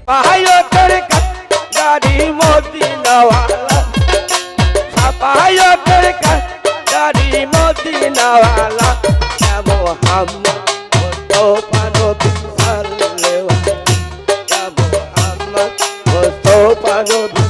সাপাহায়তের গাড়ি মদিনা ওয়ালা সাপাহায়তের গাড়ি মদিনা ওয়ালা ইয়া মুহাম্মদ মুস্তাফা নবী সাল্লাল্লাহু ইয়া মুহাম্মদ মুস্তাফা নবী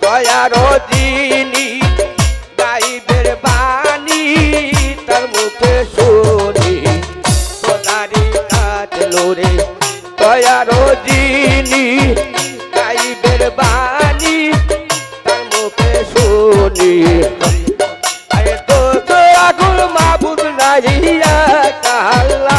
দয়ারো যিনি গাইবের বাণী তার মুখে শুনি সোনারি কাটলো রে দয়ারো যিনি গাইবের বাণী তার মুখে শুনি আরে তো আগুন মাবুদ নাইয়া কাল্লা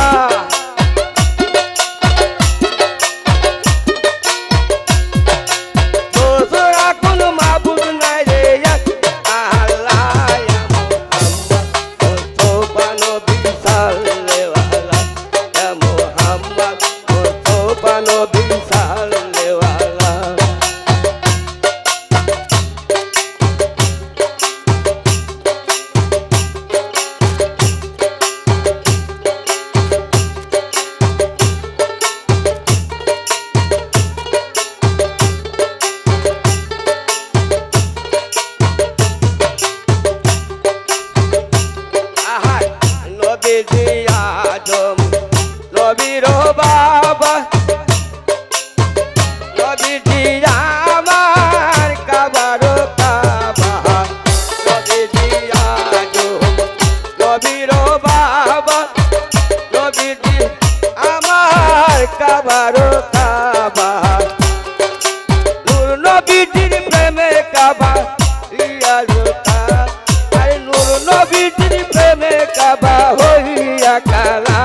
আদম নবীর বাবা নবীজি আমার কাবার কাবা নবীজি আদম নবীর বাবা নবীজি আমার কাবার কাবা নূর নবীজির প্রেমে কাবা রিয়াজতা আরে নূর নবীজির প্রেমে কাবা হইয়া কালা